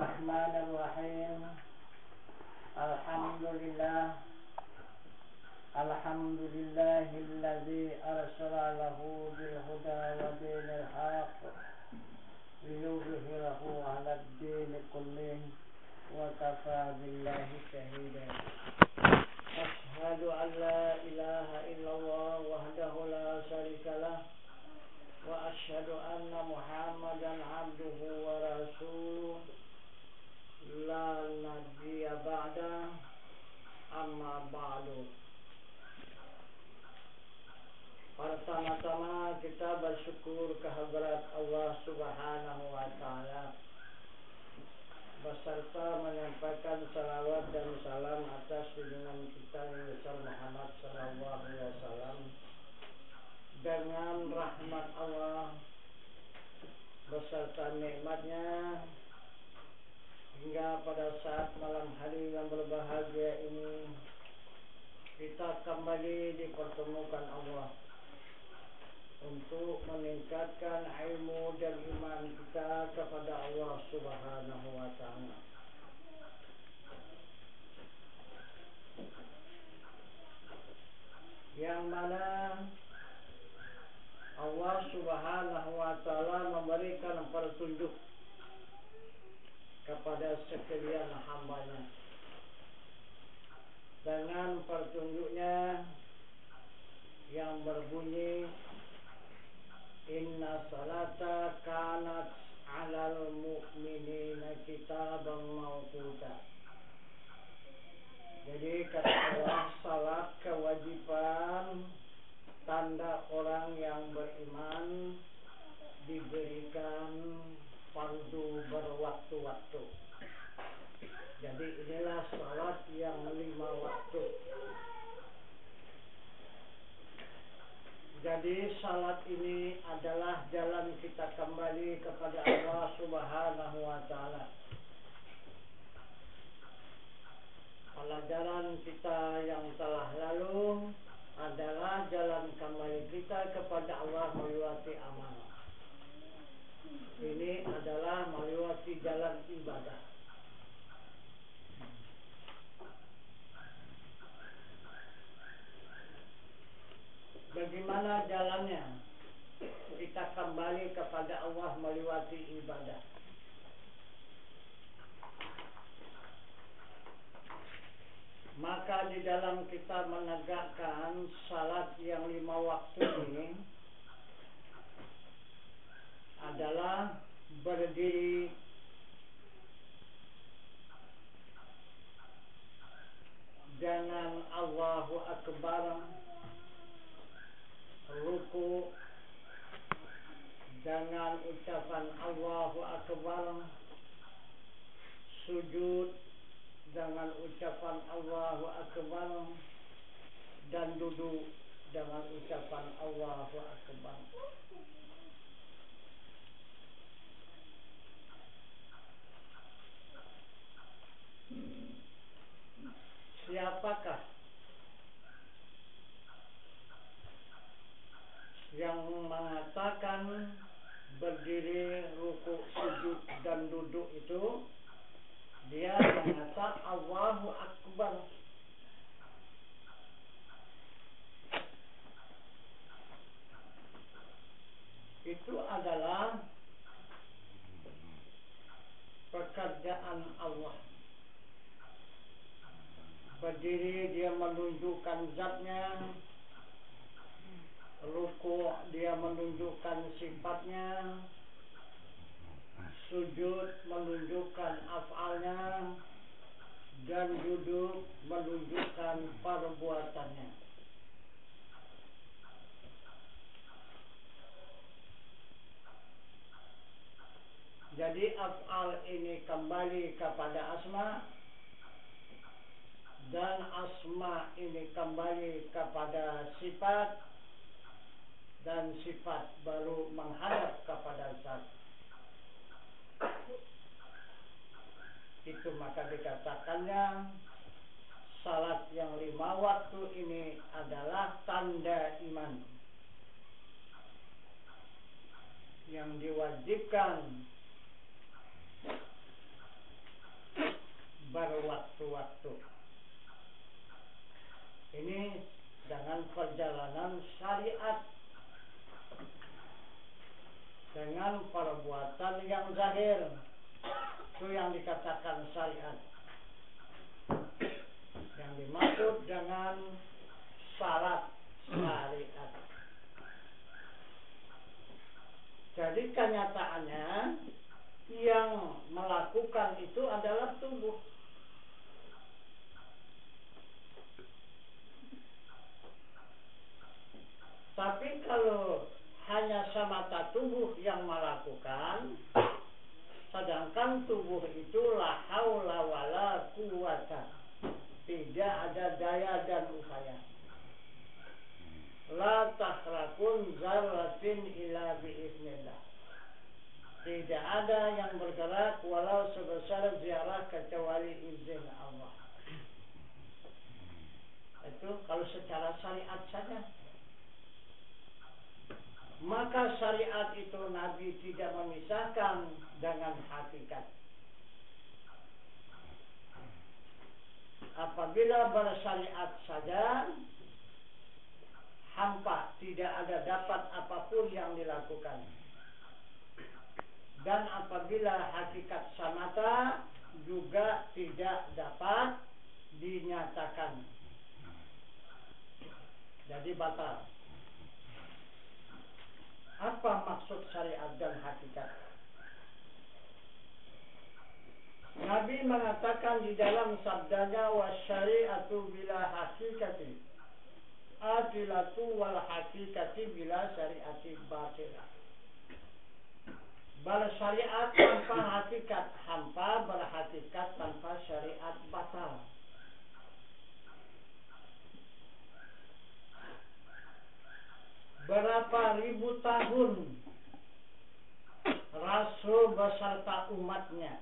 Bismillahirrahmanirrahim. Alhamdulillahilladzi arsala lahu bil huda wa dinil haqq liyudhhirahu 'alad dini kullih wa kafa billahi shahida. Ashhadu an la ilaha illallah wahdahu la syarikalah wa asyhadu anna Muhammadan 'abduhu wa rasuluh la nabiyya ba'da, amma ba'du. Pertama-tama kita bersyukur kehadirat Allah Subhanahu wa ta'ala, beserta menyampaikan salawat dan salam atas junjungan kita Nabi Muhammad sallallahu alaihi wasallam. Dengan rahmat Allah beserta nikmatnya hingga pada saat malam hari yang berbahagia ini kita kembali dipertemukan Allah untuk meningkatkan ilmu dan iman kita kepada Allah Subhanahu wa ta'ala. Yang mana Allah Subhanahu wa ta'ala memberikan petunjuk kepada sekalian hambanya. Dengan petunjuknya yang berbunyi, Inna salata kanat 'alal mu'minina kitaban mawquta. Jadi kata Allah, salat kewajiban tanda orang yang beriman diberikan fardu berwaktu-waktu. Jadi inilah salat yang 5 waktu. Jadi salat ini adalah jalan kita kembali kepada Allah Subhanahu wa ta'ala. Pelajaran kita yang telah lalu adalah jalan kembali kita kepada Allah melewati amal. Ini adalah melewati jalan ibadah. Bagaimana jalannya kita kembali kepada Allah melewati ibadah? Maka di dalam kita menegakkan salat yang 5 waktu ini adalah berdiri dengan Allahu Akbar, ruku dengan ucapan Allahu Akbar, sujud dengan ucapan Allahu Akbar, dan duduk dengan ucapan Allahu Akbar. Siapakah yang mengatakan berdiri, ruku, sujud, dan duduk itu dia mengatakan Allahu Akbar? Itu adalah pekerjaan Allah. Berdiri dia menunjukkan zatnya, ruku dia menunjukkan sifatnya, sujud menunjukkan af'alnya, dan duduk menunjukkan perbuatannya. Jadi af'al ini kembali kepada asma, dan asma ini kembali kepada sifat, dan sifat baru menghadap kepada zat. Itu maka dikatakannya salat yang 5 waktu ini adalah tanda iman yang diwajibkan berwaktu-waktu. Ini dengan perjalanan syariat, dengan perbuatan yang zahir, itu yang dikatakan syariat. Yang dimaksud dengan syarat syariat. Jadi kenyataannya yang melakukan itu adalah tubuh. Tapi kalau hanya semata tubuh yang melakukan, sedangkan tubuh itu la haula wala quwata, tidak ada daya dan upaya. La tahrakun zarratin ila biiznillah. Tidak ada yang bergerak walau sebesar ziarah kecuali izin Allah. Itu kalau secara syariat saja. Maka syariat itu Nabi tidak memisahkan dengan hakikat. Apabila bersyariat saja, hampa, tidak ada dapat apapun yang dilakukan. Dan apabila hakikat samata, juga tidak dapat dinyatakan. Jadi batal. Apa maksud syariat dan hakikat? Nabi mengatakan di dalam sabdanya, wasyari'atu bila hakikati adilatu wal hakikati bila syari'ati batilah. Bersyariat tanpa hakikat hampa, berhakikat tanpa syariat batal. Berapa ribu tahun Rasul beserta umatnya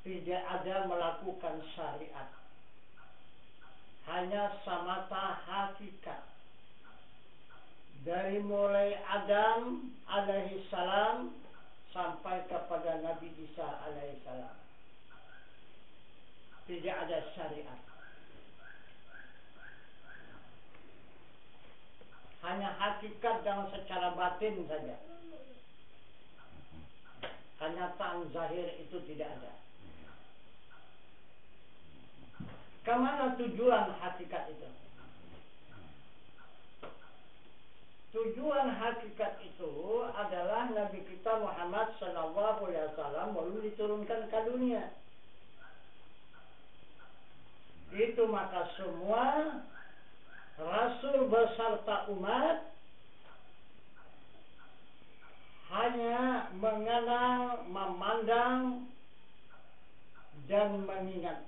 tidak ada melakukan syariat, hanya semata hakikat. Dari mulai Adam alaihi salam sampai kepada Nabi Isa alaihi salam, tidak ada syariat, hanya hakikat dan secara batin saja. Kenyataan zahir itu tidak ada. Kemana tujuan hakikat itu? Tujuan hakikat itu adalah Nabi kita Muhammad SAW belum diturunkan ke dunia. Itu maka semua Rasul beserta umat hanya mengenal, memandang, dan mengingat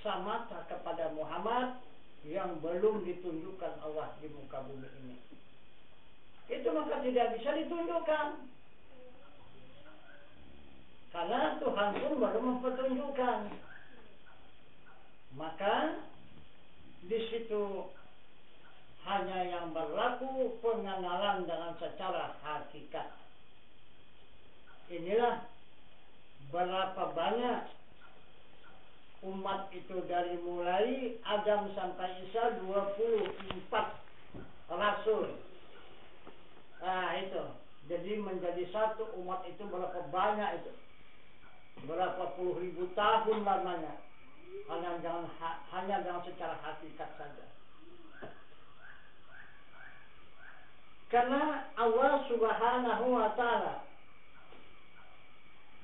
semata kepada Muhammad yang belum ditunjukkan Allah di muka bumi ini. Itu maka tidak bisa ditunjukkan, karena Tuhan pun baru mempertunjukkan. Maka di situ hanya yang berlaku pengenalan dengan secara hakikat. Inilah berapa banyak umat itu dari mulai Adam sampai Isa, 24 Rasul. Nah itu, jadi menjadi satu umat itu berapa banyak itu? Berapa puluh ribu tahun lamanya. Hanya dengan secara hakikat saja. Karena Allah Subhanahu wa Ta'ala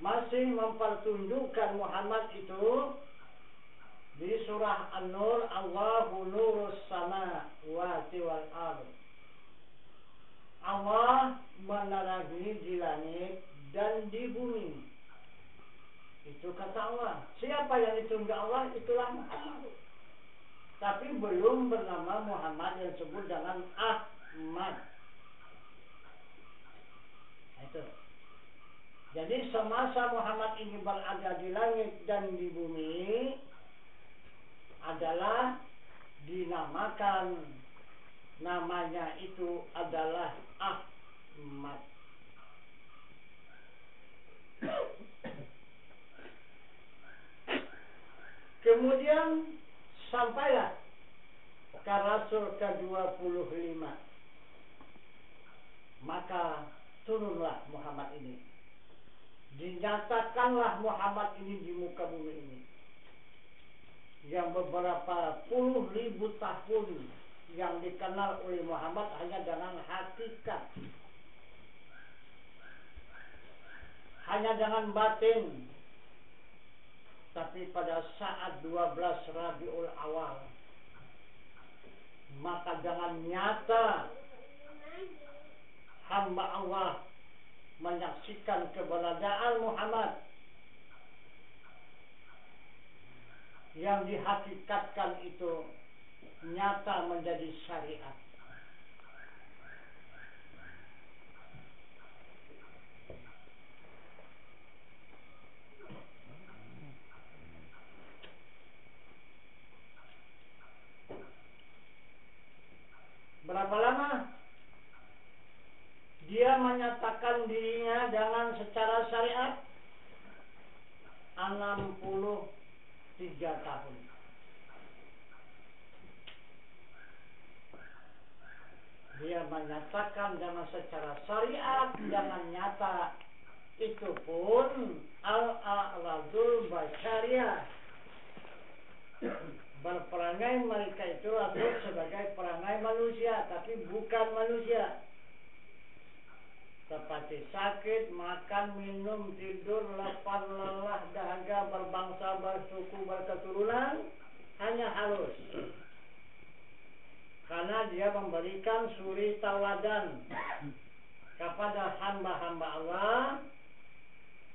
masih mempertunjukkan Muhammad itu di surah An-Nur, Allahu nurus samawati wal ardh. Allah menerangi di langit dan di bumi. Itu kata Allah. Siapa yang ditunjuk Allah, itulah Muhammad. Tapi belum bernama Muhammad, yang disebut dengan Ahmad. Itu. Jadi semasa Muhammad ini berada di langit dan di bumi, adalah dinamakan, namanya itu adalah Ahmad. sampailah ke Rasul ke-25. Maka turunlah Muhammad ini. Dinyatakanlah Muhammad ini di muka bumi ini. Yang beberapa puluh ribu tahun yang dikenal oleh Muhammad hanya dengan hakikat, hanya dengan batin. Tapi pada saat 12 Rabiul Awal, maka dengan nyata hamba Allah menyaksikan keberadaan Muhammad yang dihakikatkan itu nyata menjadi syariat. Berapa lama dia menyatakan dirinya dengan secara syariat? 63 tahun. Dia menyatakan dengan secara syariat, dengan nyata. Itu pun al-a'radul basyariyah. Berperangai mereka itu Rasul sebagai perangai manusia, tapi bukan manusia. Seperti sakit, makan, minum, tidur, lapar, lelah, dahaga, berbangsa, bersuku, berketurunan, hanya harus. Karena dia memberikan suri tauladan kepada hamba-hamba Allah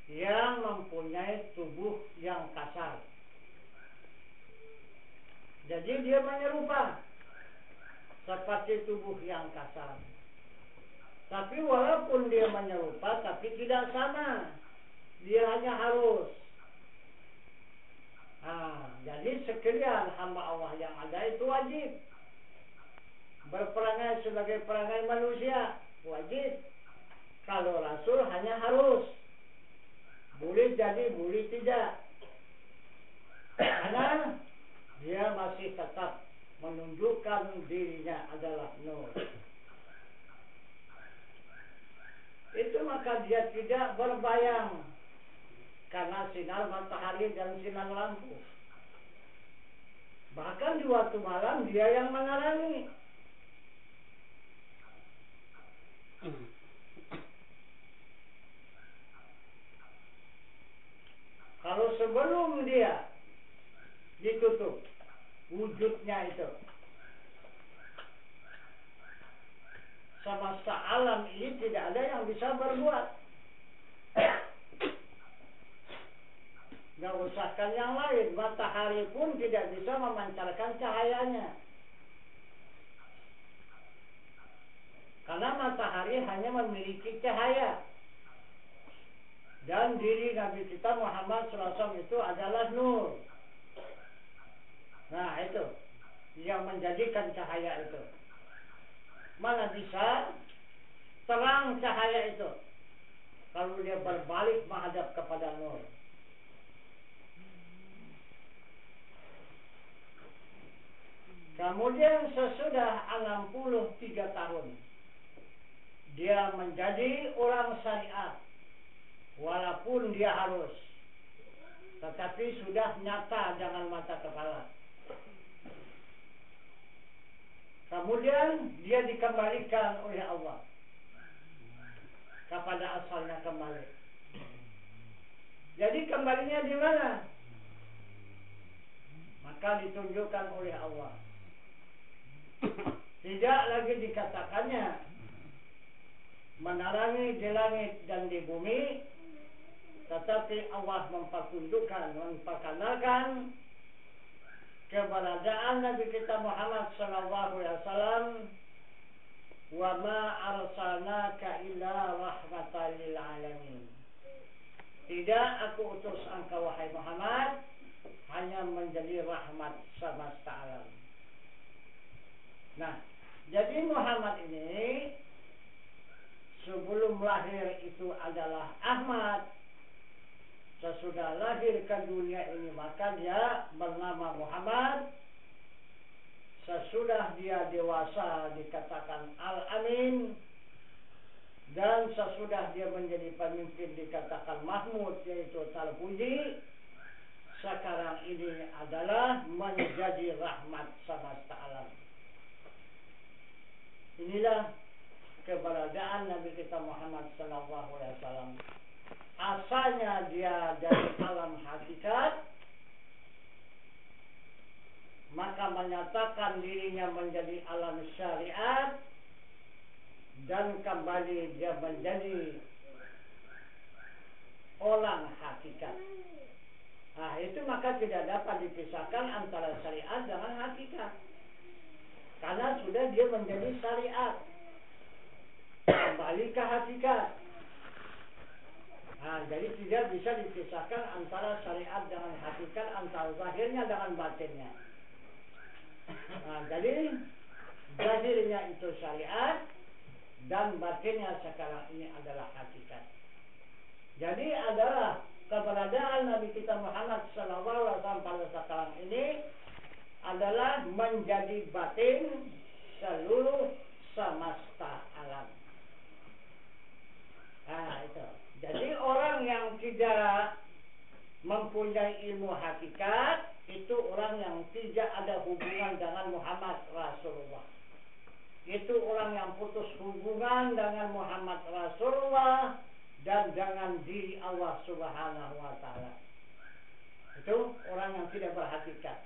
yang mempunyai tubuh yang kasar. Jadi dia menyerupa seperti tubuh yang kasar. Tapi walaupun dia menyerupa, tapi tidak sama. Dia hanya harus. Jadi sekalian hamba Allah yang ada itu wajib berperangai sebagai perangai manusia, wajib. Kalau Rasul hanya harus. Boleh jadi, boleh tidak. Karena dia masih tetap menunjukkan dirinya adalah nur. Itu maka dia tidak berbayang karena sinar matahari dan sinar lampu. Bahkan di waktu malam dia yang menerangi. Kalau sebelum dia ditutup wujudnya itu, semesta alam ini tidak ada yang bisa berbuat. Gak usahkan yang lain, matahari pun tidak bisa memancarkan cahayanya. Karena matahari hanya memiliki cahaya. Dan diri Nabi kita Muhammad SAW itu adalah nur. Nah itu yang menjadikan cahaya itu. Mana bisa terang cahaya itu kalau dia berbalik menghadap kepada nur. Kemudian sesudah 63 tahun dia menjadi orang syariat. Walaupun dia harus, tetapi sudah nyata dengan mata kepala. Kemudian dia dikembalikan oleh Allah kepada asalnya kembali. Jadi kembalinya di mana? Maka ditunjukkan oleh Allah. Tidak lagi dikatakannya menerangi di langit dan di bumi, tetapi Allah mempertunjukkan, memperkenalkan keberadaan Nabi kita Muhammad sallallahu alaihi wasallam. Wa ma arsalnaka illa rahmatan lil alamin. Tidak aku utus engkau wahai Muhammad hanya menjadi rahmat semesta alam. Nah, jadi Muhammad ini sebelum lahir itu adalah Ahmad. Sesudah lahir ke dunia ini maka dia bernama Muhammad. sesudah dia dewasa dikatakan Al-Amin, dan sesudah dia menjadi pemimpin dikatakan Mahmud, yaitu terpuji. Sekarang ini adalah menjadi rahmat semesta alam. Inilah keberadaan Nabi kita Muhammad SAW. Asalnya dia dari alam hakikat, maka menyatakan dirinya menjadi alam syariat, dan kembali dia menjadi orang hakikat. Nah, itu maka tidak dapat dipisahkan antara syariat dengan hakikat, karena sudah dia menjadi syariat, kembali ke hakikat. Nah, jadi tidak bisa dipisahkan antara syariat dengan hakikat, antara zahirnya dengan batinnya. Nah, jadi zahirnya itu syariat dan batinnya sekarang ini adalah hakikat. Jadi adalah keberadaan Nabi kita Muhammad SAW pada sekarang ini adalah menjadi batin seluruh semesta alam. Nah, itu. Jadi orang yang tidak mempunyai ilmu hakikat itu orang yang tidak ada hubungan dengan Muhammad Rasulullah. Itu orang yang putus hubungan dengan Muhammad Rasulullah dan dengan diri Allah Subhanahu wa Ta'ala. Itu orang yang tidak berhakikat.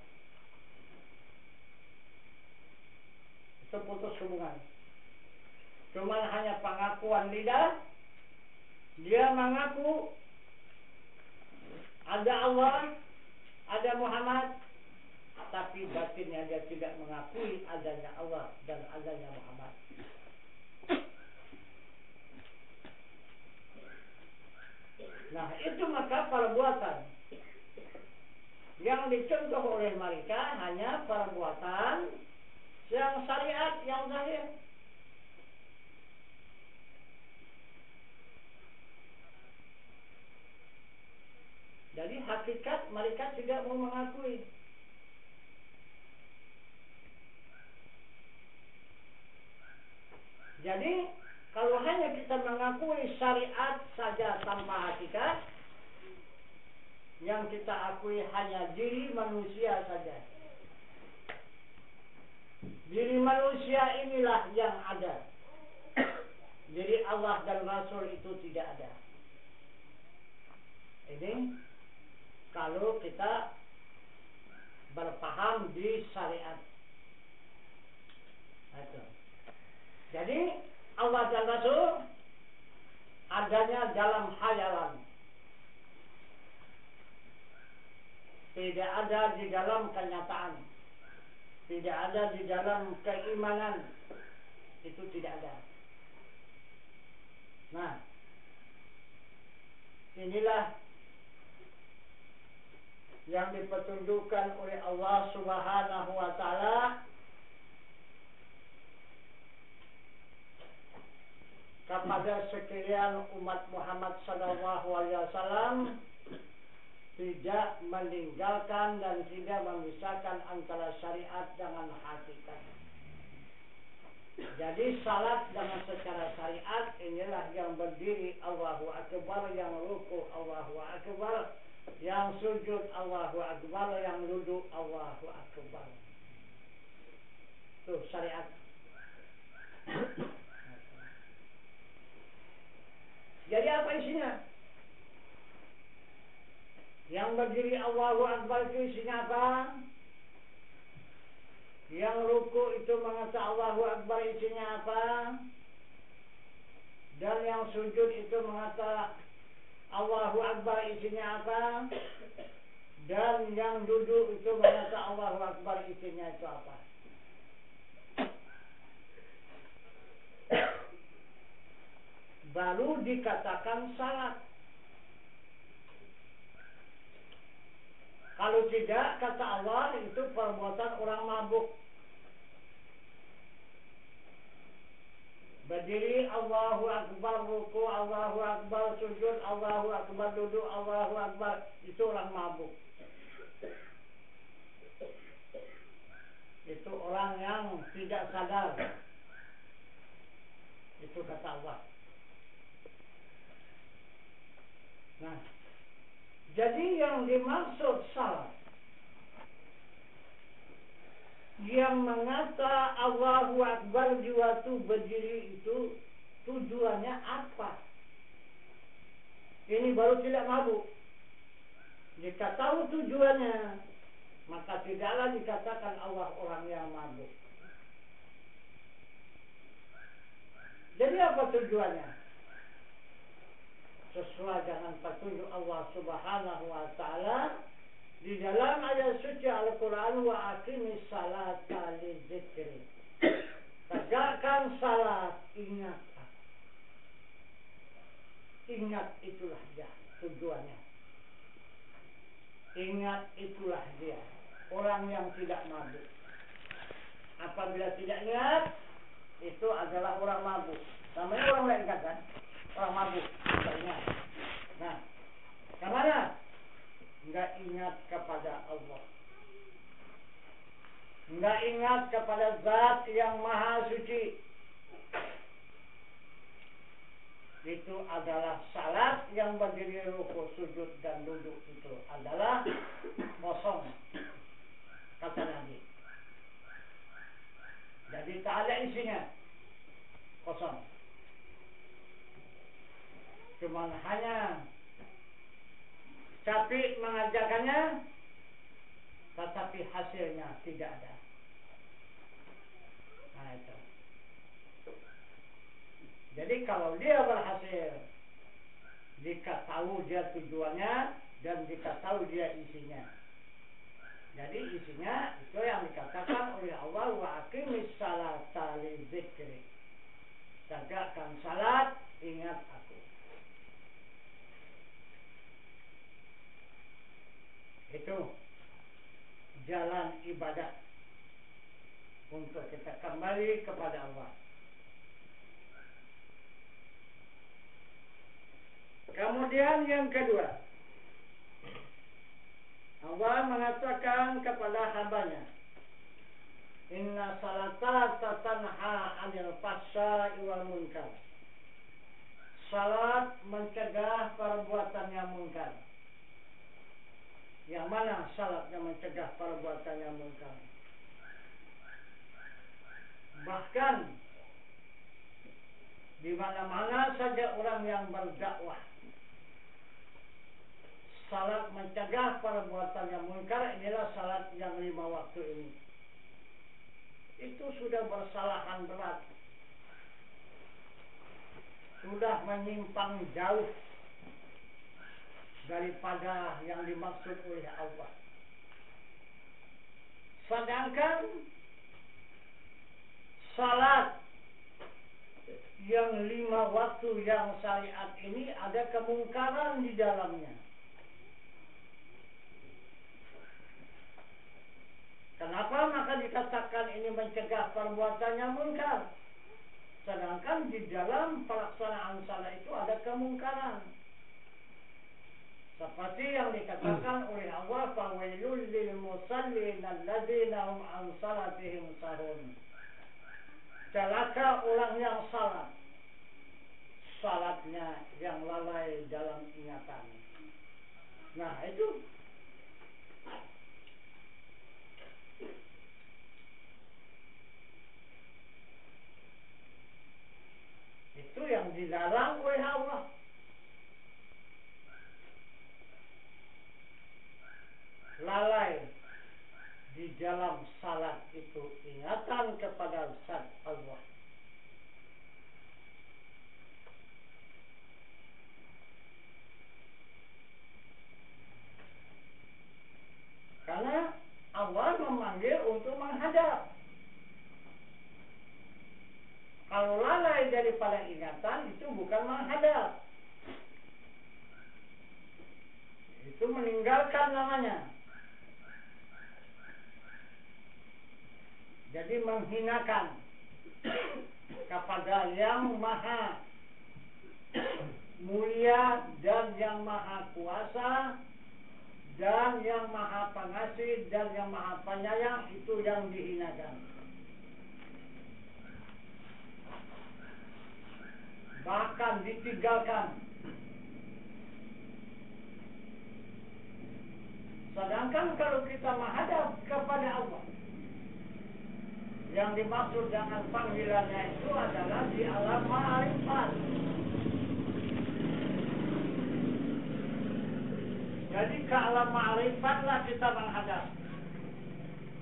Itu putus hubungan. Cuman hanya pengakuan lidah. Dia mengaku ada Allah, ada Muhammad, tapi batinnya dia tidak mengakui adanya Allah dan adanya Muhammad. Nah, itu maka perbuatan yang dicontoh oleh mereka hanya perbuatan yang syariat, yang zahir. Jadi hakikat mereka tidak mau mengakui. Jadi kalau hanya kita mengakui syariat saja tanpa hakikat, yang kita akui hanya diri manusia saja. Diri manusia inilah yang ada. Jadi Allah dan Rasul itu tidak ada. Ini kalau kita berpaham di syariat. Itu. Jadi Allah dan Rasul adanya dalam khayalan, tidak ada di dalam kenyataan, tidak ada di dalam keimanan, itu tidak ada. Nah, inilah yang dipetunjukkan oleh Allah Subhanahu wa Ta'ala kepada sekalian umat Muhammad sallallahu alaihi wasallam, tidak meninggalkan dan tidak memisahkan antara syariat dengan hakikat. Jadi salat dengan secara syariat inilah yang berdiri Allahu Akbar, yang ruku Allahu Akbar, yang sujud Allahu Akbar, yang duduk Allahu Akbar. Itu syariat. Jadi apa isinya? Yang berdiri Allahu Akbar itu isinya apa? Yang ruku itu mengatakan Allahu Akbar isinya apa? Dan yang sujud itu mengatakan Allahu Akbar isinya apa? Dan yang duduk itu mengatakan Allahu Akbar isinya itu apa? Baru dikatakan salat. Kalau tidak, kata Allah, itu perbuatan orang mabuk. Berdiri Allahu Akbar, ruku Allahu Akbar, sujud Allahu Akbar, duduk Allahu Akbar, itu orang mabuk. itu orang yang tidak sadar. Itu kata Allah. Nah, jadi yang dimaksud salat yang mengata Allahu Akbar di waktu berdiri itu tujuannya apa? Ini baru tidak mabuk. Jika tahu tujuannya, maka tidaklah dikatakan Allah orang yang mabuk. Jadi apa tujuannya? Sesuai dengan petunjuk Allah Subhanahu wa taala di dalam ayat suci Al-Qur'an, wa aqimis salata lidzikri. Tegakkan salat, ingat aku. Ingat itulah dia tujuannya. Ingat itulah dia orang yang tidak mabuk. Apabila tidak ingat, itu adalah orang mabuk. Namanya orang nggak ingat kan? Orang mabuk, tidak ingat. Nah, kemana? Nggak ingat kepada Allah. Nggak ingat kepada Zat yang Maha Suci. Itu adalah salat yang berdiri ruku, sujud dan duduk itu adalah kosong, kata Nabi. Jadi tak ada isinya, kosong. Cuma hanya capek mengajarkannya, tetapi hasilnya tidak ada. Nah itu. Jadi kalau dia berhasil, jika tahu dia tujuannya dan jika tahu dia isinya. Jadi isinya itu yang dikatakan oleh Allah, wa aqimis salata lidzikri. Tegakkan salat, ingat aku. Itu jalan ibadat untuk kita kembali kepada Allah. Kemudian yang kedua, Allah mengatakan kepada hambanya, inna salata tatanha 'anil fahsya'i wal munkar. Salat mencegah perbuatan yang munkar. Yang mana salat yang mencegah perbuatan yang munkar? Bahkan di mana-mana saja orang yang berdakwah, salat mencegah perbuatan yang munkar, inilah salat yang 5 waktu ini. Itu sudah bersalahan berat. Sudah menyimpang jauh daripada yang dimaksud oleh Allah. Sedangkan salat yang 5 waktu yang syariat ini ada kemungkaran di dalamnya. Kenapa maka dikatakan ini mencegah perbuatan yang munkar? Sedangkan di dalam pelaksanaan salat itu ada kemungkaran. Seperti yang dikatakan oleh Allah, fawailul lil musallin alladzina hum an salatihim sahun. Celaka orang yang salat, salatnya yang lalai dalam ingatan. Nah itu yang dilarang oleh Allah. Lalai di dalam salat itu ingatan kepada Zat Allah. Karena Allah memanggil untuk menghadap. Kalau lalai daripada ingatan itu bukan menghadap, itu meninggalkan namanya. Jadi menghinakan kepada yang maha mulia dan yang maha kuasa dan yang maha pengasih dan yang maha penyayang itu yang dihinakan. Bahkan ditinggalkan. Sedangkan kalau kita menghadap kepada Allah, yang dimaksud dengan panggilannya itu adalah di alam ma'rifat. Jadi ke alam ma'rifatlah kita menghadap.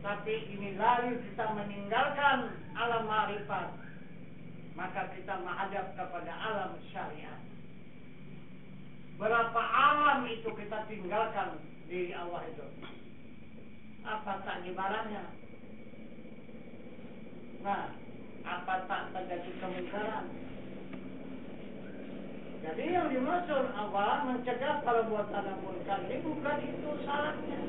Tapi ini lalu kita meninggalkan alam ma'rifat, maka kita menghadap kepada alam syariat. Berapa alam itu kita tinggalkan di Allah itu? Apa tak ibaratnya? Nah, apa tak terjadi kemungkaran? Jadi yang dimaksud Allah mencegah perbuatan munkar ini bukan itu salahnya.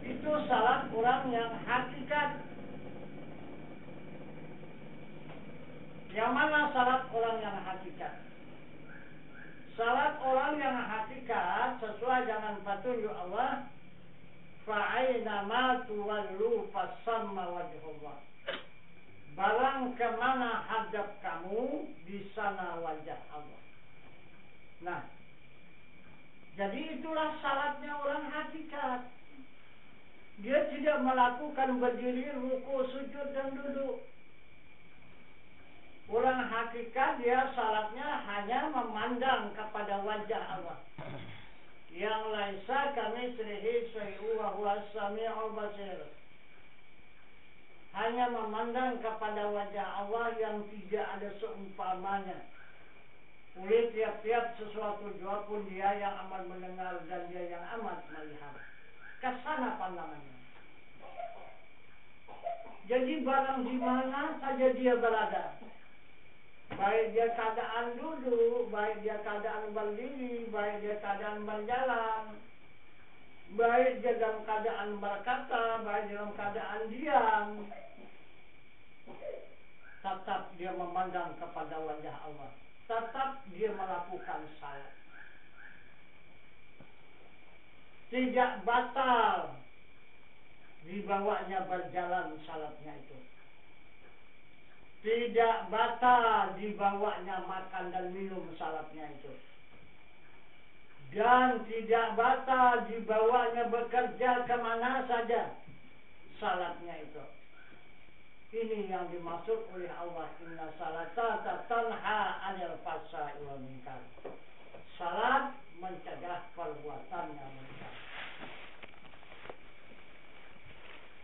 Itu salah orang yang hakikat. Yang mana salat orang yang hakikat? Salat orang yang hakikat sesuai dengan petunjuk Allah, fa'aina ma tuwallu fasamma wajhullah. Barang kemana hadap kamu, di sana wajah Allah. Nah, jadi itulah salatnya orang hakikat. Dia tidak melakukan berdiri, ruku, sujud, dan duduk. Orang hakikat dia salatnya hanya memandang kepada wajah Allah. Yang laisa kamitslihi syai'un wa huwas sami'ul basir. Hanya memandang kepada wajah Allah yang tidak ada seumpamanya. Oleh tiap-tiap sesuatu jua pun dia yang amat mendengar dan dia yang amat melihat. Kesana pandangannya. Jadi barang di mana saja dia berada, baik dia keadaan duduk, baik dia keadaan berdiri, baik dia keadaan berjalan, baik dia dalam keadaan berkata, baik dalam keadaan diam, tetap dia memandang kepada wajah Allah. Tetap dia melakukan salat. Tidak batal dibawanya berjalan salatnya itu. Tidak batal dibawanya makan dan minum salatnya itu. Dan tidak batal dibawanya bekerja kemana saja salatnya itu. Ini yang dimaksud oleh Allah, inna salata tanha 'anil fahsya'i wal munkar. Salat mencegah perbuatan yang munkar.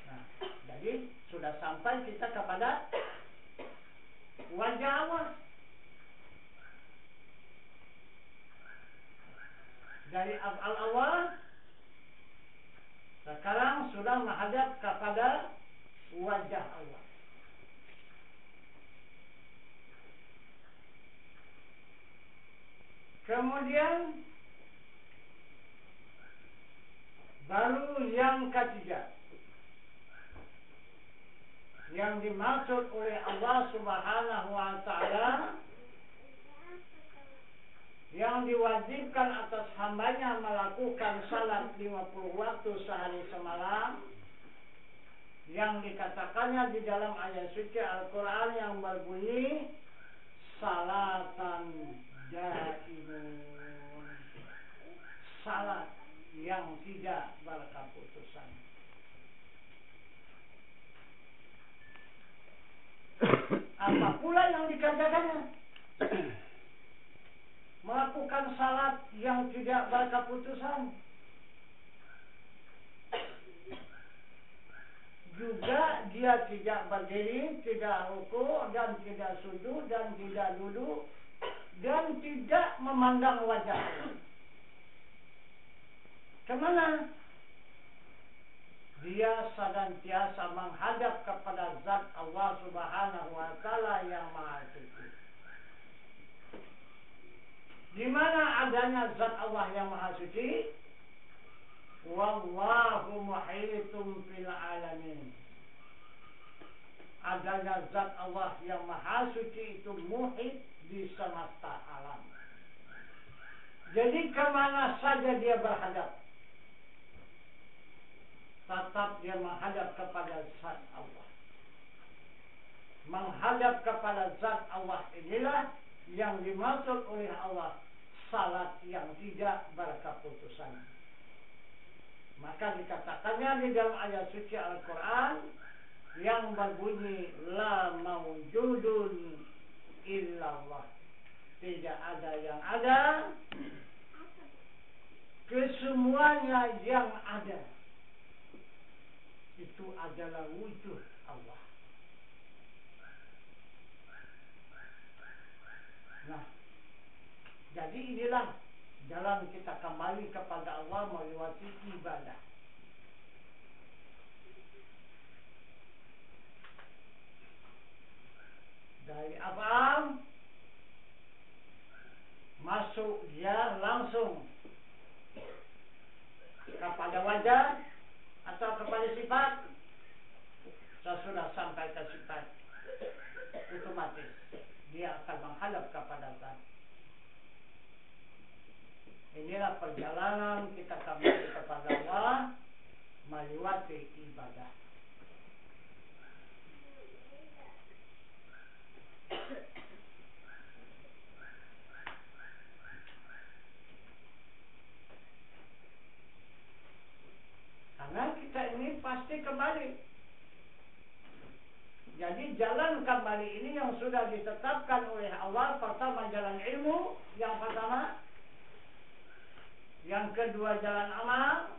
Nah, jadi sudah sampai kita kepada wajah Allah. Dari af'al Allah sekarang sudah menghadap kepada wajah Allah. Kemudian baru yang ketiga, yang dimaksud oleh Allah Subhanahu wa ta'ala, yang diwajibkan atas hambanya melakukan salat 50 waktu sehari semalam, yang dikatakannya di dalam ayat suci Al-Quran yang berbunyi salatan daimun, salat yang tidak berkeputusan. Apa pula yang dikerjakannya? Melakukan salat yang tidak berkeputusan. Juga dia tidak berdiri, tidak rukuk, dan tidak sujud, dan tidak duduk, dan tidak memandang wajah. Kemana? Dia senantiasa menghadap kepada zat Allah Subhanahu wa ta'ala yang maha suci. Di mana adanya zat Allah yang maha suci? Wallahu muhitum fil alamin. adanya zat Allah yang maha suci itu muhit di semesta alam. Jadi kemana saja dia berhadap, tetap dia menghadap kepada zat Allah. Menghadap kepada zat Allah inilah yang dimaksud oleh Allah salat yang tidak berkeputusan. Maka dikatakannya di dalam ayat suci Al-Quran yang berbunyi la maujudun illallah, tidak ada yang ada, kesemuanya yang ada itu adalah wujud Allah. Nah, jadi inilah jalan kita kembali kepada Allah melewati ibadah. Dari af'al masuk dia langsung kepada wajah atau kepada sifat. Sesudah sampai ke sifat, otomatis dia akan menghadap kepada zat. Inilah perjalanan kita kembali kepada Allah melewati ibadah. Karena kita ini pasti kembali. Jadi jalan kembali ini yang sudah ditetapkan oleh Allah, pertama jalan ilmu, yang pertama. Yang kedua jalan amal.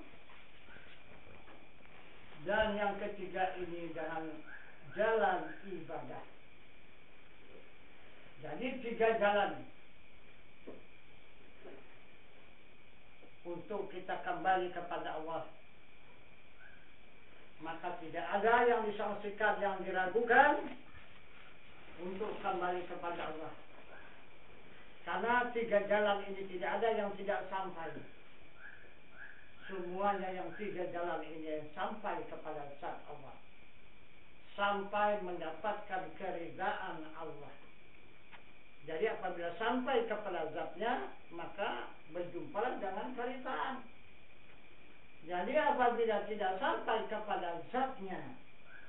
Dan yang ketiga ini dengan jalan ibadah. Jadi 3 jalan untuk kita kembali kepada Allah. Maka tidak ada yang disangsikan, yang diragukan untuk kembali kepada Allah. Karena 3 jalan ini tidak ada yang tidak sampai. Semuanya yang 3 jalan ini sampai kepada zat Allah. Sampai mendapatkan keridaan Allah. Jadi apabila sampai kepada zatnya, maka berjumpa dengan keridaan. Jadi apabila tidak sampai kepada zatnya,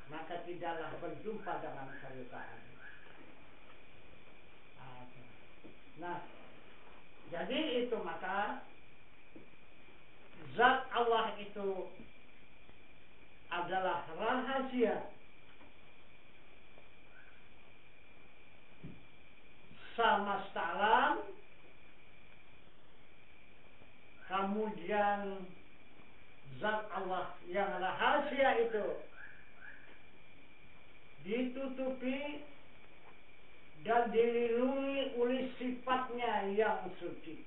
maka tidaklah berjumpa dengan keridaan. Nah, jadi itu maka zat Allah itu adalah rahasia semesta alam. Kemudian zat Allah yang rahasia itu ditutupi dan dilindungi oleh sifatnya yang suci.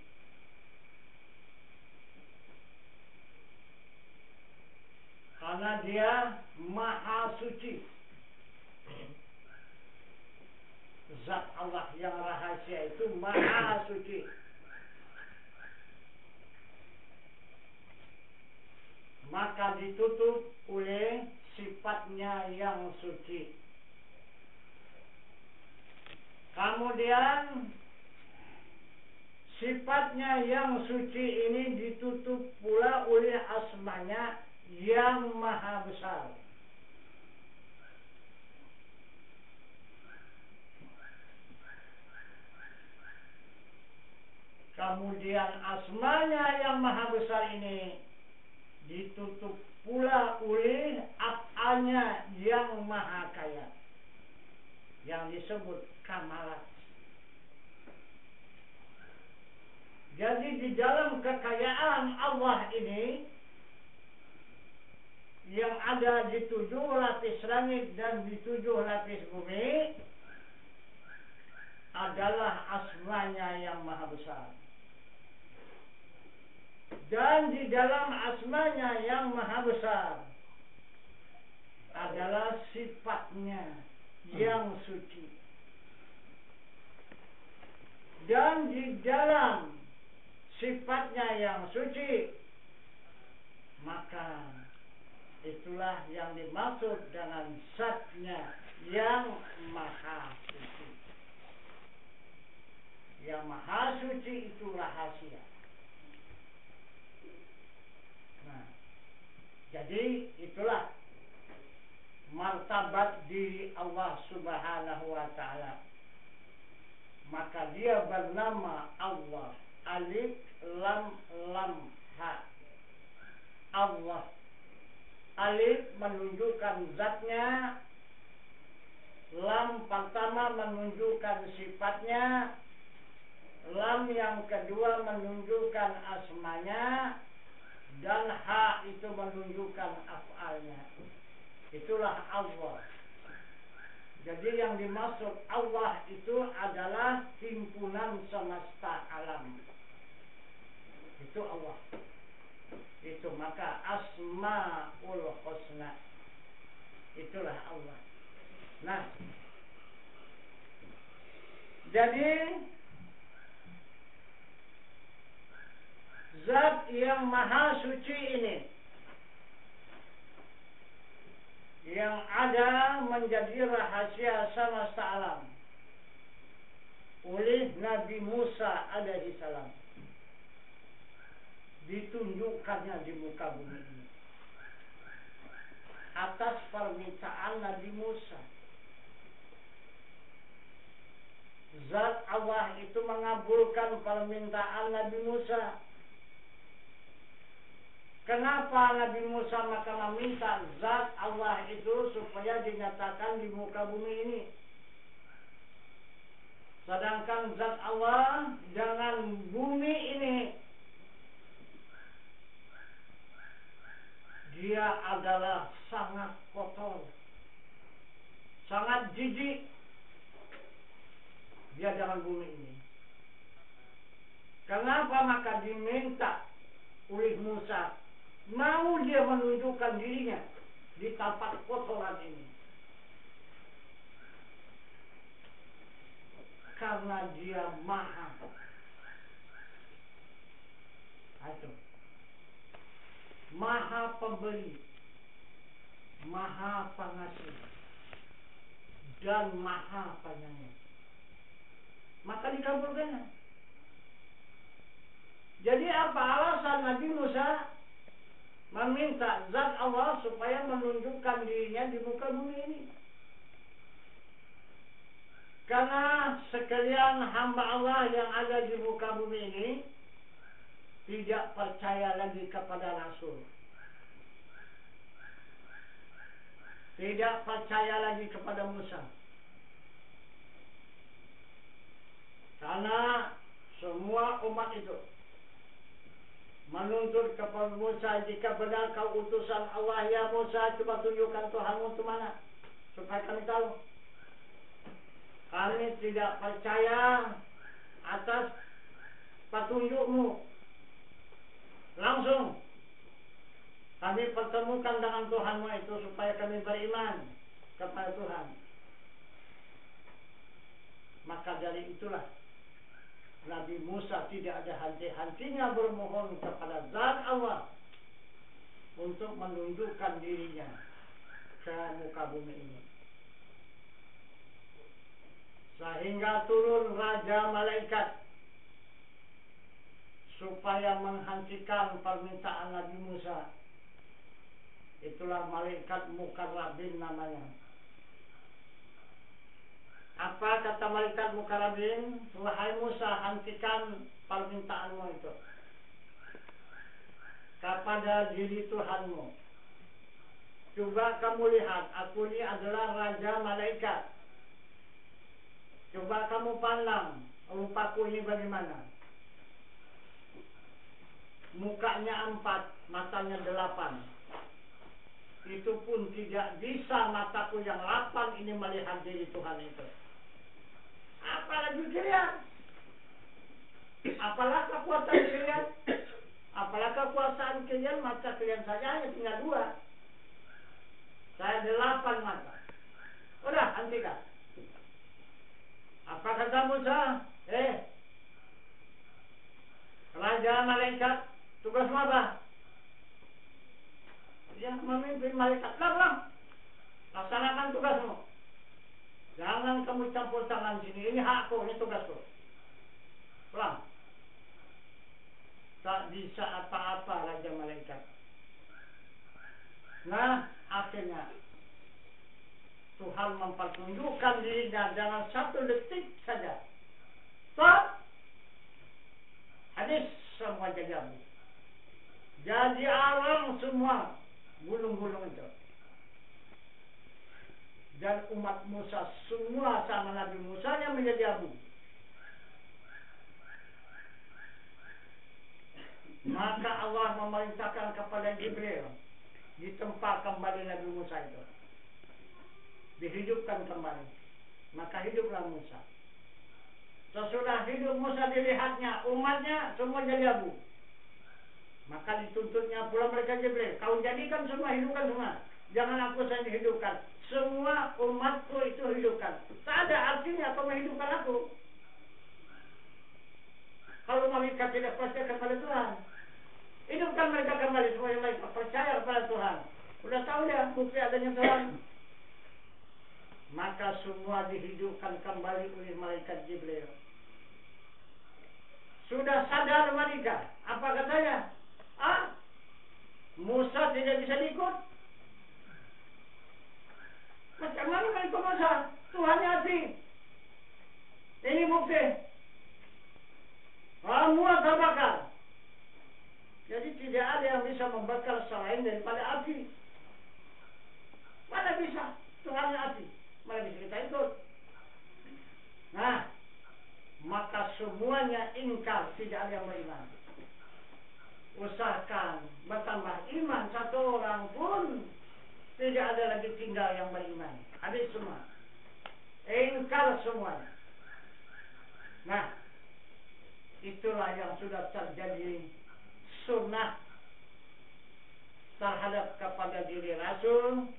Karena dia maha suci. Zat Allah yang rahasia itu maha suci. Maka ditutup oleh sifatnya yang suci. Kemudian sifatnya yang suci ini ditutup pula oleh asmanya yang maha besar. Kemudian asmanya yang maha besar ini ditutup pula oleh af'alnya yang maha kaya, yang disebut kamalat. Jadi di dalam kekayaan Allah ini yang ada di 7 lapis langit dan di 7 lapis bumi adalah asmanya yang maha besar. Dan di dalam asmanya yang maha besar adalah sifatnya yang suci. Dan di dalam sifatnya yang suci, maka itulah yang dimaksud dengan zatnya yang maha suci. Yang maha suci itu rahasia. Nah, jadi itulah martabat diri Allah Subhanahu wa ta'ala. Maka dia bernama Allah. Alif lam lam ha. Allah. Alif menunjukkan zatnya, lam pertama menunjukkan sifatnya, lam yang kedua menunjukkan asmanya, dan ha itu menunjukkan af'alnya. Itulah Allah. Jadi yang dimaksud Allah itu adalah himpunan semesta alam. Itu Allah. Itu maka Asmaul Husna. Itulah Allah. Nah, jadi zat yang maha suci ini yang ada menjadi rahasia semesta alam oleh Nabi Musa alaihi salam, ditunjukkannya di muka bumi ini atas permintaan Nabi Musa. Zat Allah itu mengabulkan permintaan Nabi Musa. Kenapa Nabi Musa maka meminta zat Allah itu supaya dinyatakan di muka bumi ini? Sedangkan zat Allah dengan bumi ini, dia adalah sangat kotor, sangat jijik. Dia dengan bumi ini. Kenapa maka diminta oleh Musa? Mau dia menunjukkan dirinya di tapak kotoran ini. Karena dia maha. Itu. Maha pemberi, maha pengasih, dan maha penyayang. Maka dikabulkannya. Jadi apa alasan Nabi Musa meminta zat Allah supaya menunjukkan dirinya di muka bumi ini? Karena sekalian hamba Allah yang ada di muka bumi ini tidak percaya lagi kepada Rasul, tidak percaya lagi kepada Musa. Karena semua umat itu menuntut kepada Musa, jika benar kau utusan Allah, ya Musa, coba tunjukkan Tuhanmu itu mana, supaya kami tahu. Kami tidak percaya atas petunjukmu. Langsung kami pertemukan dengan Tuhanmu itu supaya kami beriman kepada Tuhan. Maka dari itulah Nabi Musa tidak ada henti-hentinya bermohon kepada zat Allah untuk menundukkan dirinya ke muka bumi ini. Sehingga turun Raja Malaikat supaya menghentikan permintaan Nabi Musa. Itulah Malaikat Mukarrabin namanya. Apa kata Malaikat Mukarrabin? Wahai Musa, hentikan permintaanmu itu kepada diri Tuhanmu. Coba kamu lihat, aku ini adalah Raja Malaikat. Coba kamu pandang rupaku ini bagaimana. Mukanya 4, matanya 8. Itu pun tidak bisa mataku yang 8 ini melihat diri Tuhan itu. Apalagi kalian? Apalah kekuatan kalian? Apalah kekuasaan kalian? Mata kalian saja hanya tinggal 2. Saya 8 mata. Udah, hentikan. Apa kata Musa? Raja Malaikat, tugasmu apa? Dia memimpin malaikat. Lakukan. Laksanakan tugasmu. Jangan kamu campur tangan sini. Ini hakku, ini tugasku. Pulang. Tak bisa apa-apa Raja Malaikat. Nah, akhirnya Tuhan mempertunjukkan dirinya dalam 1 detik saja. Stop. Hadis semua jadi abu. Jadi alam semua gulung-gulung itu. Dan umat Musa semua sama Nabi Musa yang menjadi abu. Maka Allah memerintahkan kepada Jibril ditempa kembali Nabi Musa itu, dihidupkan kembali. Maka hiduplah Musa. Sesudah hidup Musa dilihatnya umatnya semua jadi abu. Maka dituntutnya pula mereka Jibril, kau jadikan semua, hidupkan semua. Jangan aku saja hidupkan, semua umatku itu hidupkan. Tak ada artinya kau menghidupkan aku kalau malaikat tidak percaya kepada Tuhan. Hidupkan mereka kembali supaya mereka percaya kepada Tuhan. Udah tahu ya bukti adanya Tuhan. Maka semua dihidupkan kembali oleh malaikat Jibril. Sudah sadar mereka. Apa katanya? Musa tidak bisa diikut. Macam mana ikut Musa? Tuhannya api. Ini bukti. Semua terbakar. Jadi tidak ada yang bisa membakar selain daripada api. Mana bisa? Tuhannya api. Mana bisa kita ikut? Nah, maka semuanya ingkar, tidak ada yang beriman. Usahakan bertambah iman satu orang pun, tidak ada lagi tinggal yang beriman. Habis semua. Ingkar semuanya. Nah, itulah yang sudah terjadi sunnah terhadap kepada diri Rasul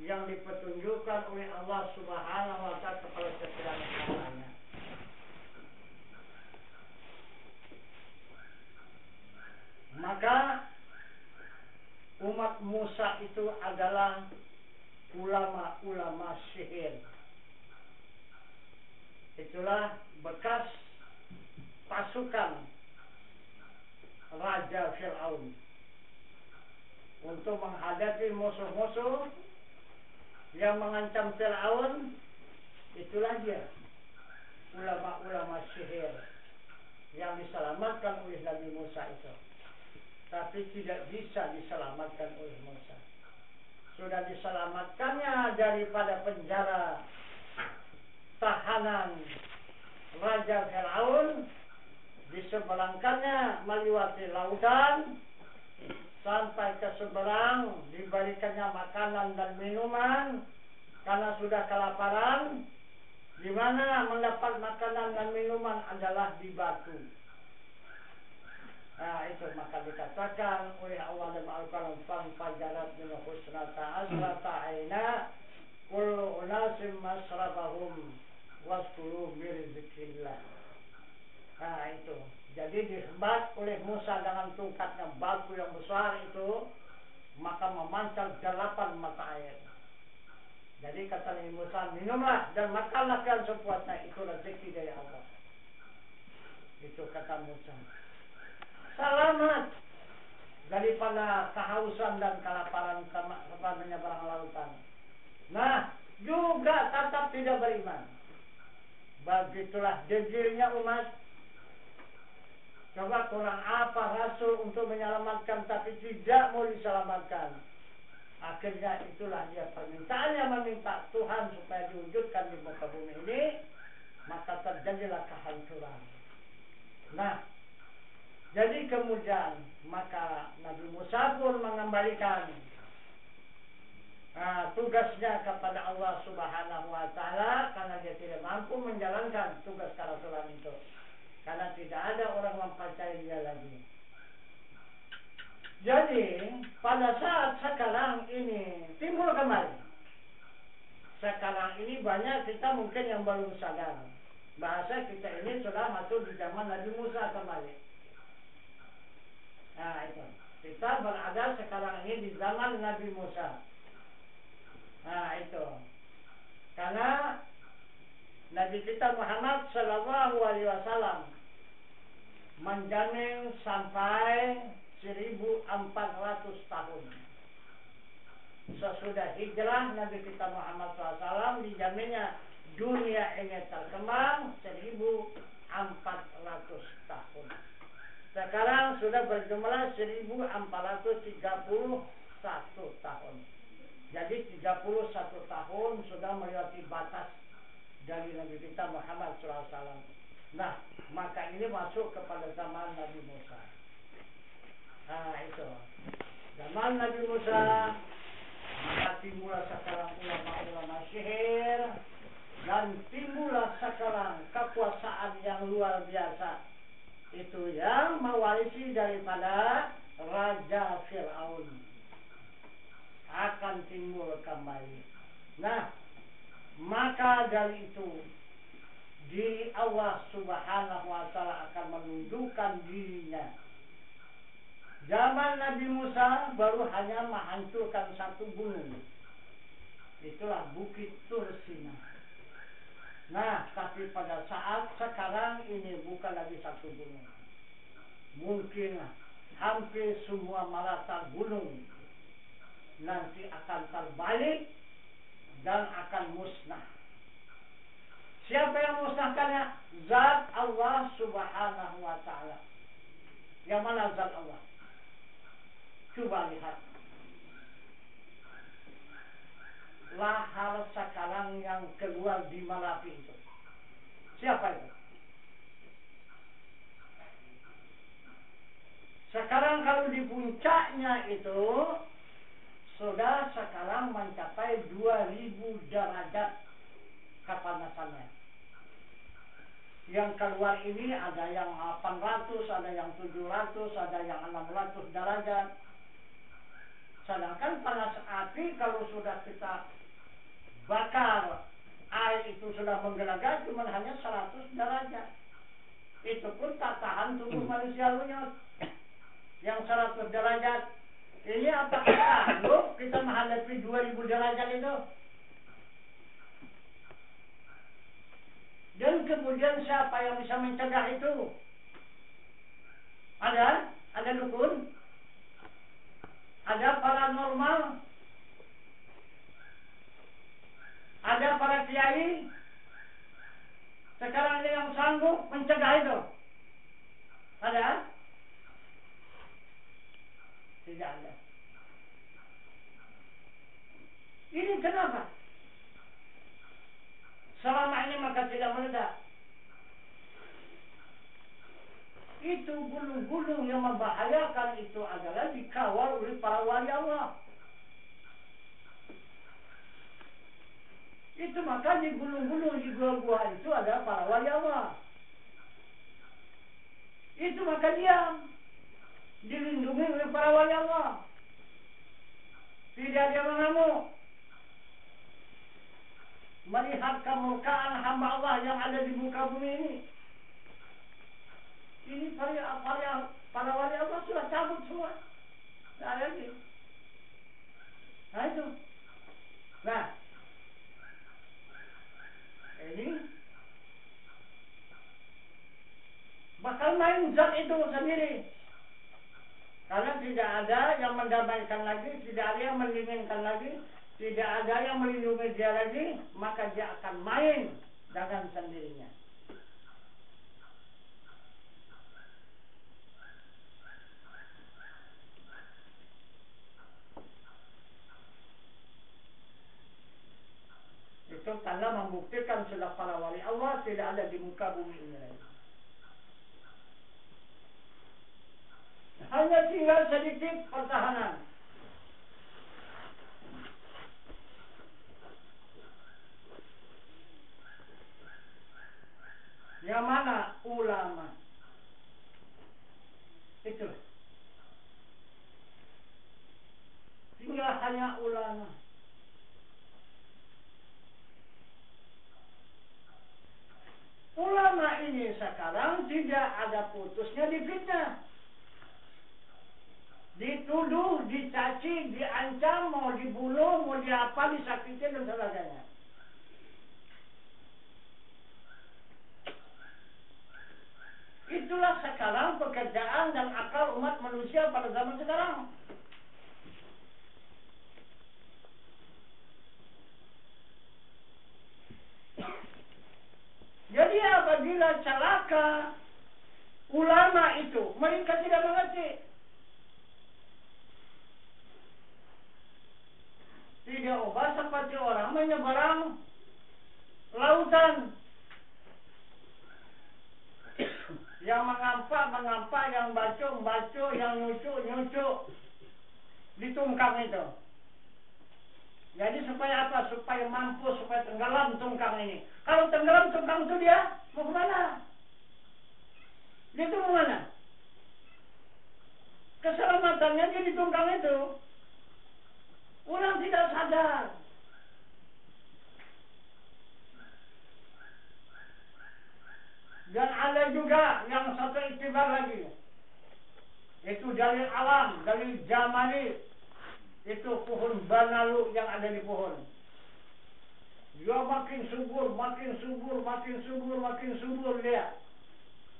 yang dipetunjukkan oleh Allah Subhanahu wa Ta'ala kepada setiap hambanya. Maka umat Musa itu adalah ulama-ulama sihir. Itulah bekas pasukan Raja Fir'aun untuk menghadapi musuh-musuh yang mengancam Fir'aun. Itulah dia, ulama-ulama sihir yang diselamatkan oleh Nabi Musa itu. Tapi tidak bisa diselamatkan oleh Musa. Sudah diselamatkannya daripada penjara tahanan Raja Fir'aun, diseberangkannya melewati lautan sampai ke seberang, diberikannya makanan dan minuman karena sudah kelaparan. Di mana mendapat makanan dan minuman adalah di batu. Nah, itu maka dikatakan oleh Allah dalam Al-Quran, "Fanfajarat min husnata asrata aina kullu unasim masrabahum waskuru min rizqillah." Nah, itu. Jadi disebat oleh Musa dengan tongkatnya batu yang besar itu, maka memancar 8 mata air. Jadi kata Nabi Musa, minumlah dan makanlah kalian sepuasnya, itu rezeki dari Allah. Itu kata Musa. Selamat daripada kehausan dan kelaparan sampai menyeberang lautan. Nah, juga tetap tidak beriman. Begitulah degilnya umat. Coba kurang apa Rasul untuk menyelamatkan, tapi tidak mau diselamatkan. Akhirnya itulah dia permintaannya, meminta Tuhan supaya diwujudkan di muka bumi ini. Maka terjadilah kehancuran. Nah, jadi kemudian maka Nabi Musa pun mengembalikan tugasnya kepada Allah Subhanahu wa Ta'ala, karena dia tidak mampu menjalankan tugas kerasulan itu, karena tidak ada orang mempercayai dia lagi. Jadi pada saat sekarang ini timbul kembali. Sekarang ini banyak kita mungkin yang belum sadar bahasa kita ini sudah masuk di zaman Nabi Musa kembali. Nah, itu. Kita berada sekarang ini di zaman Nabi Musa. Nah, itu. Karena Nabi kita Muhammad Sallallahu Alaihi Wasallam menjamin sampai 1400 tahun. Sesudah hijrah Nabi kita Muhammad SAW dijaminnya dunia ini terkembang 1400 tahun. Sekarang sudah berjumlah 1431 tahun. Jadi 31 tahun sudah melewati batas dari Nabi kita Muhammad SAW. Nah, maka ini masuk kepada zaman Nabi Musa. Nah, itu. Zaman Nabi Musa, maka timbullah sekarang ulama-ulama sihir, dan timbullah sekarang kekuasaan yang luar biasa. Itu yang mewarisi daripada Raja Fir'aun. Akan timbul kembali. Nah, maka dari itu, diri Allah Subhanahu wa Ta'ala akan menundukkan dirinya. Zaman Nabi Musa baru hanya menghancurkan satu gunung. Itulah Bukit Tursina. Nah, tapi pada saat sekarang ini bukan lagi satu gunung. Mungkin hampir semua maratan gunung nanti akan terbalik dan akan musnah. Siapa yang musnahkannya? Zat Allah Subhanahu wa Ta'ala. Yang mana zat Allah? Coba lihat. Lahar sekarang yang keluar di Marapi itu. Siapa itu? Sekarang kalau di puncaknya itu sudah sekarang mencapai 2000 derajat kepanasannya. Yang keluar ini ada yang 800, ada yang 700, ada yang 600 derajat. Sedangkan panas api kalau sudah kita bakar, air itu sudah menggelegak cuma hanya 100 derajat. Itu pun tak tahan tubuh manusia lunyot. Yang 100 derajat. Ini apakah sanggup kita menghadapi 2000 derajat itu? Dan kemudian siapa yang bisa mencegah itu? Ada? Ada dukun? Ada paranormal? Ada para kiai? Sekarang ini yang sanggup mencegah itu? Ada? Tidak ada. Ini kenapa? Selama ini maka tidak meledak. Itu gunung-gunung yang membahayakan itu adalah dikawal oleh para wali Allah. Itu maka di gunung-gunung, di gua-gua itu ada para wali Allah. Itu maka dia dilindungi oleh para wali Allah. Tidak ada yang mengamuk. Melihat kemurkaan hamba Allah yang ada di muka bumi ini. Ini para wali Allah sudah cabut semua. Tidak ada lagi. Nah itu. Nah. Ini. Bakal main zat itu sendiri. Karena tidak ada yang mendamaikan lagi. Tidak ada yang mendinginkan lagi. Tidak ada yang melindungi dia lagi. Maka dia akan main dengan sendirinya. Itu tanda membuktikan sudah para wali Allah tidak ada di muka bumi ini lagi. Hanya tinggal sedikit pertahanan. Yang mana? Ulama. Itu. Tinggal hanya ulama. Ulama ini sekarang tidak ada putusnya difitnah. Dituduh, dicaci, diancam, mau dibunuh, mau diapa, disakiti dan sebagainya. keadaan dan akal umat manusia pada zaman sekarang. Jadi apabila celaka ulama itu, mereka tidak mengerti. Tidak ubah seperti orang menyeberang lautan. Yang mengampak, yang baco, yang nyucuk, ditungkang itu. Jadi supaya apa? Supaya mampus, supaya tenggelam tungkang ini. Kalau tenggelam tungkang itu dia mau kemana? Dia itu mau kemana? Keselamatannya dia di tungkang itu. Orang tidak sadar. Dan ada juga yang satu iktibar lagi. Itu dalil alam, dalil jamali. Itu pohon banalu yang ada di pohon. Dia makin subur dia.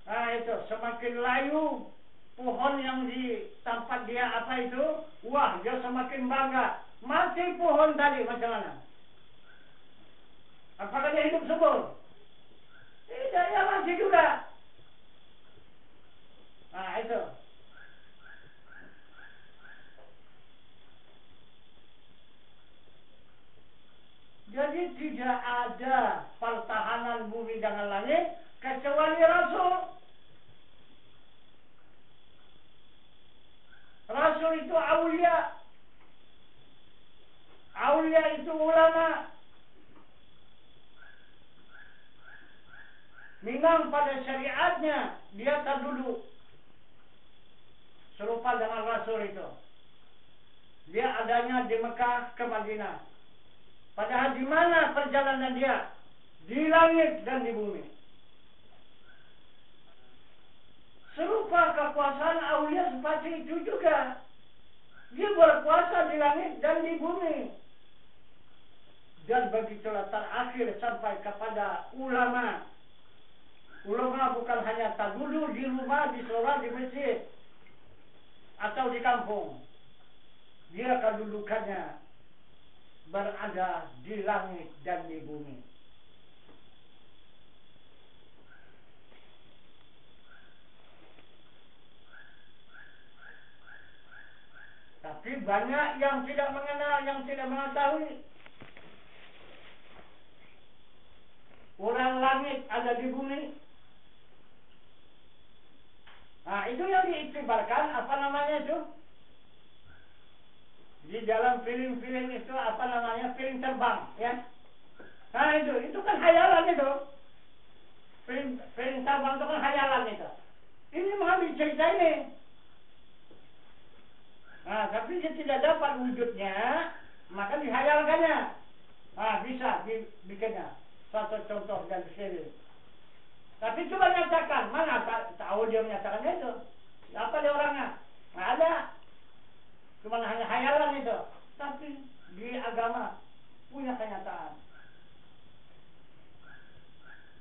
Nah itu, semakin layu pohon yang di tempat dia apa itu, wah dia semakin bangga. Mati pohon tadi macam mana? Apakah dia hidup subur? Tidak, dia mati juga. Nah itu. Jadi tidak ada pertahanan bumi dengan langit kecuali Rasul. Rasul itu aulia. Aulia itu ulama. Memang pada syariatnya dia terdulu. Serupa dengan Rasul itu. Dia adanya di Mekah ke Madinah. Padahal di mana perjalanan dia? Di langit dan di bumi. Serupa kekuasaan aulia seperti itu juga. Dia berkuasa di langit dan di bumi. Dan begitulah terakhir sampai kepada ulama. Ulama bukan hanya terdulu di rumah, di sholat, di masjid. Atau di kampung. Dia kedudukannya berada di langit dan di bumi. Tapi banyak yang tidak mengenal, yang tidak mengetahui. Orang langit ada di bumi. Nah itu yang diiktibarkan, apa namanya itu? Di dalam film-film itu apa namanya, film terbang, ya. Nah itu kan khayalan itu. Film terbang itu kan khayalan itu. Ini mengambil cerita ini. Nah tapi dia tidak dapat wujudnya, maka dihayalkannya. Nah bisa dibikinnya. Suatu contoh dan film. Tapi coba nyatakan, mana tahu dia menyatakannya itu? Apa dia orangnya? Nggak ada. Cuma hanya hayalan itu. Tapi di agama punya kenyataan.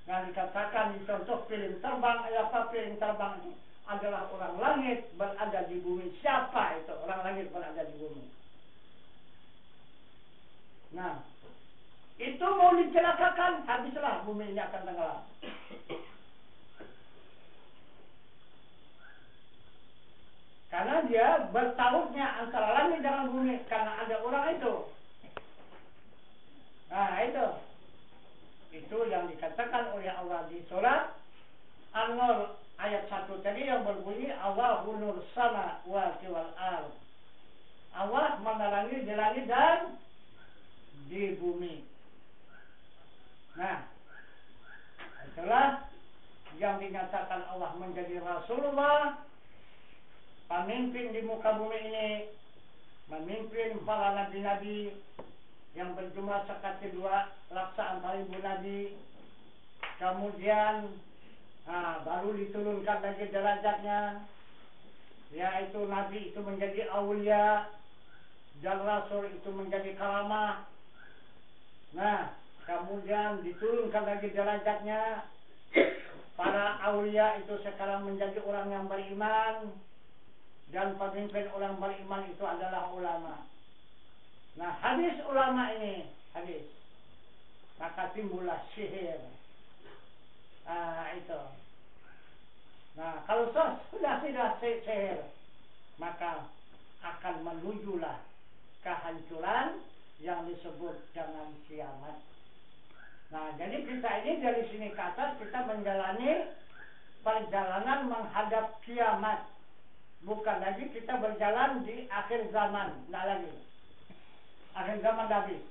Yang dikatakan di contoh film terbang, apa film terbang itu adalah orang langit berada di bumi. Siapa itu orang langit berada di bumi? Nah, itu mau dicelakakan, habislah bumi ini akan tenggelam. Karena dia bertautnya antara langit dengan bumi. Karena ada orang itu. Nah itu. Itu yang dikatakan oleh Allah di surat An-Nur ayat 1 tadi yang berbunyi Allahu nur sama wal ard. Allah menerangi di langit dan di bumi. Nah, itulah yang dinyatakan Allah menjadi Rasulullah, pemimpin di muka bumi ini, memimpin para nabi-nabi yang berjumlah sekali 2 laksa 4.000 nabi. Kemudian baru diturunkan lagi derajatnya, yaitu nabi itu menjadi aulia dan rasul itu menjadi karamah. Nah, kemudian diturunkan lagi derajatnya para aulia itu sekarang menjadi orang yang beriman, dan pemimpin orang beriman itu adalah ulama. Nah, habis ulama ini, habis, maka timbullah sihir. Itu. Nah, kalau sudah tidak sihir, maka akan menujulah kehancuran yang disebut dengan kiamat. Nah, jadi kita ini dari sini ke atas kita menjalani perjalanan menghadap kiamat. Bukan lagi kita berjalan di akhir zaman, tidak lagi. Akhir zaman habis.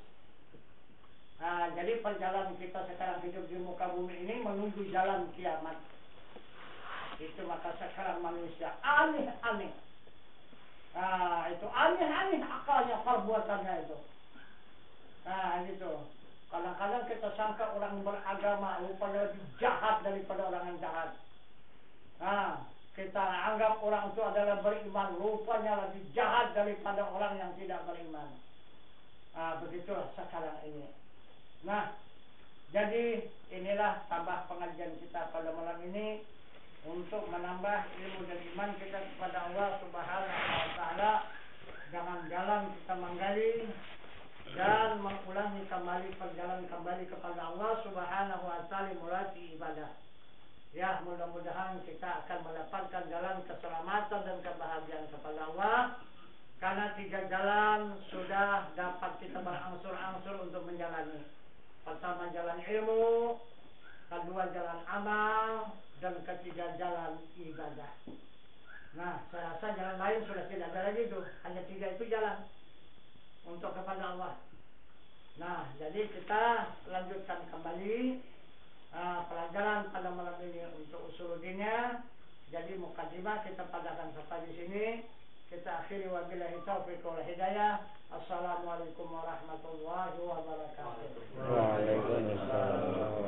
Nah, jadi perjalanan kita sekarang hidup di muka bumi ini menuju jalan kiamat. Itu maka sekarang manusia aneh-aneh. Nah, itu aneh-aneh akalnya, perbuatannya itu. Nah, gitu. Kadang-kadang kita sangka orang beragama rupanya lebih jahat daripada orang yang jahat. Nah, kita anggap orang itu adalah beriman, rupanya lebih jahat daripada orang yang tidak beriman. Nah, begitulah sekarang ini. Nah, jadi inilah tambah pengajian kita pada malam ini untuk menambah ilmu dan iman kita kepada Allah Subhanahu wa taala dengan jalan kita menggali dan mengulangi kembali perjalanan kembali kepada Allah Subhanahu wa taala mulai ibadah. Ya, mudah-mudahan kita akan mendapatkan jalan keselamatan dan kebahagiaan kepada Allah. Karena 3 jalan sudah dapat kita berangsur-angsur untuk menjalani. Pertama jalan ilmu, kedua jalan amal, dan ketiga jalan ibadah. Nah, saya rasa jalan lain sudah tidak ada lagi itu. Hanya 3 itu jalan untuk kepada Allah. Nah, jadi kita lanjutkan kembali pelajaran pada malam ini untuk usuluddinnya. Jadi mukadimah kita padakan sampai di sini. Kita akhiri wabillahi taufiq wal hidayah. Assalamualaikum warahmatullahi wabarakatuh. Waalaikumsalam.